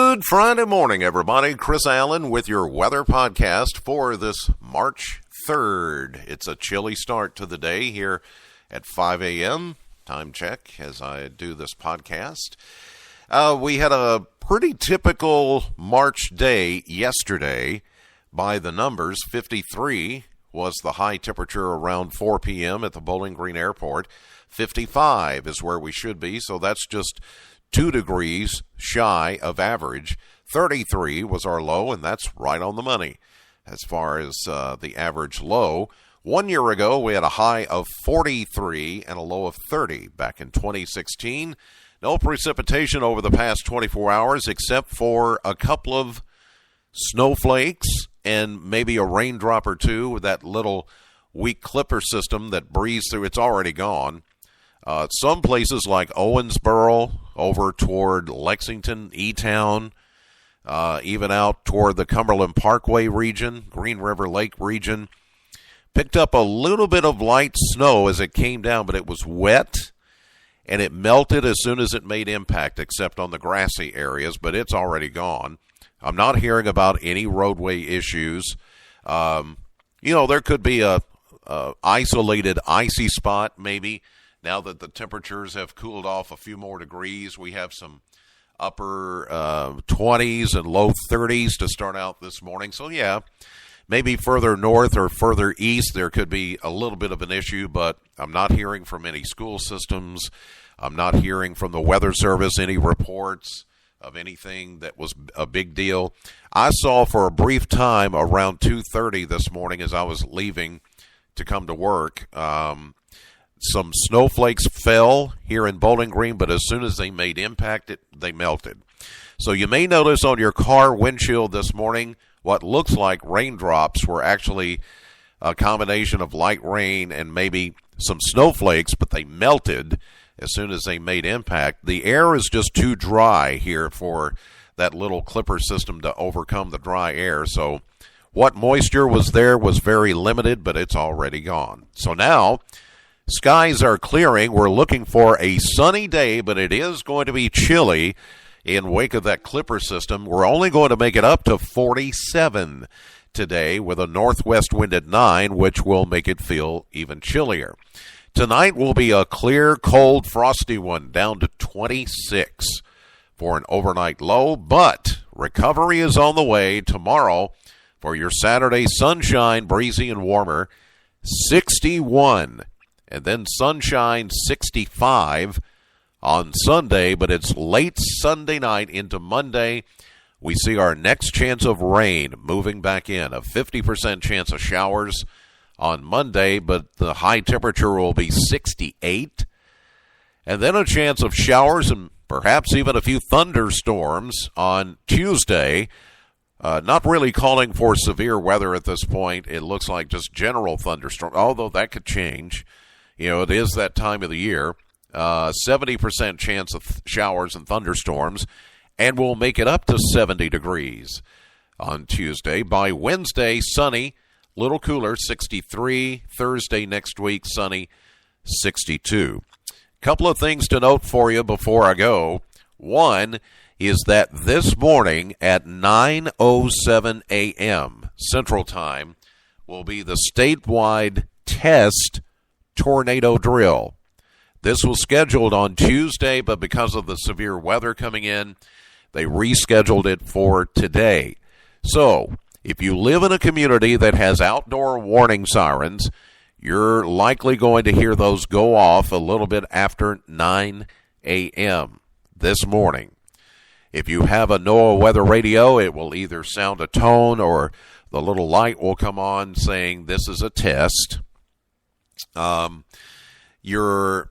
Good Friday morning, everybody. Chris Allen with your weather podcast for this March 3rd. It's a chilly start to the day here at 5 a.m. Time check as I do this podcast. We had a pretty typical March day yesterday. By the numbers, 53 was the high temperature around 4 p.m. at the Bowling Green Airport. 55 is where we should be, so that's just 2 degrees shy of average. 33 was our low, and that's right on the money as far as the average low. 1 year ago, we had a high of 43 and a low of 30 back in 2016. No precipitation over the past 24 hours except for a couple of snowflakes and maybe a raindrop or two with that little weak clipper system that breezed through. It's already gone. Some places like Owensboro, over toward Lexington, E-Town, even out toward the Cumberland Parkway region, Green River Lake region, picked up a little bit of light snow as it came down, but it was wet, and it melted as soon as it made impact, except on the grassy areas, but it's already gone. I'm not hearing about any roadway issues. There could be a isolated icy spot maybe. Now that the temperatures have cooled off a few more degrees, we have some upper 20s and low 30s to start out this morning. So, yeah, maybe further north or further east there could be a little bit of an issue, but I'm not hearing from any school systems. I'm not hearing from the Weather Service any reports of anything that was a big deal. I saw for a brief time around 2:30 this morning as I was leaving to come to work, some snowflakes fell here in Bowling Green, but as soon as they made impact, they melted. So you may notice on your car windshield this morning what looks like raindrops were actually a combination of light rain and maybe some snowflakes, but they melted as soon as they made impact. The air is just too dry here for that little clipper system to overcome the dry air. So what moisture was there was very limited, but it's already gone. So now skies are clearing. We're looking for a sunny day, but it is going to be chilly in wake of that clipper system. We're only going to make it up to 47 today with a northwest wind at 9, which will make it feel even chillier. Tonight will be a clear, cold, frosty one, down to 26 for an overnight low, but recovery is on the way tomorrow for your Saturday sunshine, breezy and warmer, 61. And then sunshine 65 on Sunday, but it's late Sunday night into Monday. We see our next chance of rain moving back in, a 50% chance of showers on Monday, but the high temperature will be 68. And then a chance of showers and perhaps even a few thunderstorms on Tuesday. Not really calling for severe weather at this point. It looks like just general thunderstorms, although that could change. It is that time of the year. 70% chance of showers and thunderstorms, and we'll make it up to 70 degrees on Tuesday. By Wednesday, sunny, little cooler, 63. Thursday next week, sunny, 62. Couple of things to note for you before I go. One is that this morning at 9:07 a.m. Central Time will be the statewide test tornado drill. This was scheduled on Tuesday, but because of the severe weather coming in, they rescheduled it for today. So, if you live in a community that has outdoor warning sirens, you're likely going to hear those go off a little bit after 9 a.m. this morning. If you have a NOAA weather radio, it will either sound a tone or the little light will come on saying this is a test. Your,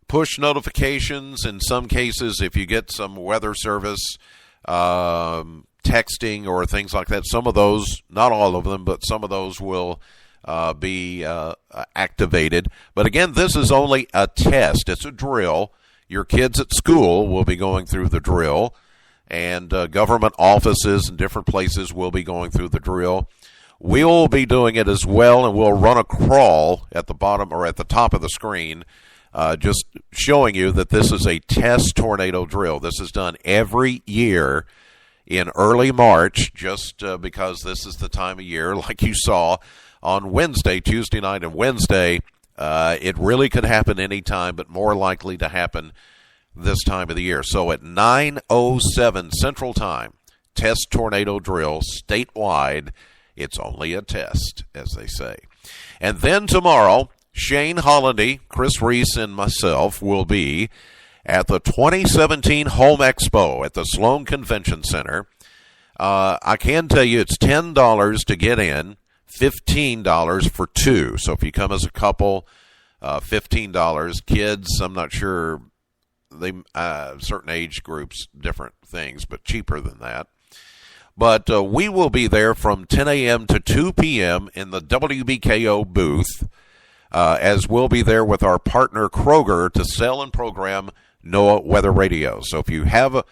push notifications, in some cases, if you get some weather service, texting or things like that, some of those, not all of them, but some of those will be activated. But again, this is only a test. It's a drill. Your kids at school will be going through the drill, and government offices and different places will be going through the drill. We'll be doing it as well, and we'll run a crawl at the bottom or at the top of the screen just showing you that this is a test tornado drill. This is done every year in early March, just because this is the time of year, like you saw on Wednesday, Tuesday night and Wednesday. It really could happen anytime, but more likely to happen this time of the year. So at 9:07 Central Time, test tornado drill statewide. It's only a test, as they say. And then tomorrow, Shane Hollandy, Chris Reese, and myself will be at the 2017 Home Expo at the Sloan Convention Center. I can tell you it's $10 to get in, $15 for two. So if you come as a couple, $15. Kids, I'm not sure. They certain age groups, different things, but cheaper than that. But we will be there from 10 a.m. to 2 p.m. in the WBKO booth, as we'll be there with our partner Kroger to sell and program NOAA weather radios. So if you have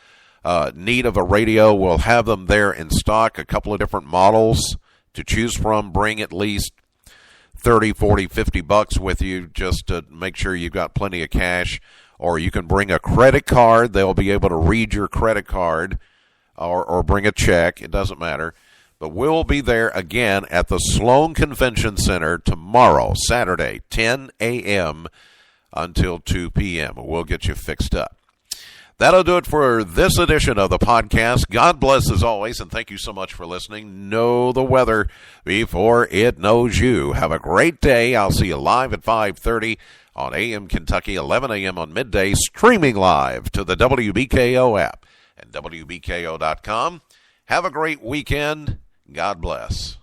a need of a radio, we'll have them there in stock, a couple of different models to choose from. Bring at least $30, $40, $50 with you just to make sure you've got plenty of cash. Or you can bring a credit card. They'll be able to read your credit card, or bring a check. It doesn't matter. But we'll be there again at the Sloan Convention Center tomorrow, Saturday, 10 a.m. until 2 p.m. We'll get you fixed up. That'll do it for this edition of the podcast. God bless as always, and thank you so much for listening. Know the weather before it knows you. Have a great day. I'll see you live at 5:30 on AM Kentucky, 11 a.m. on midday, streaming live to the WBKO app and WBKO.com. Have a great weekend. God bless.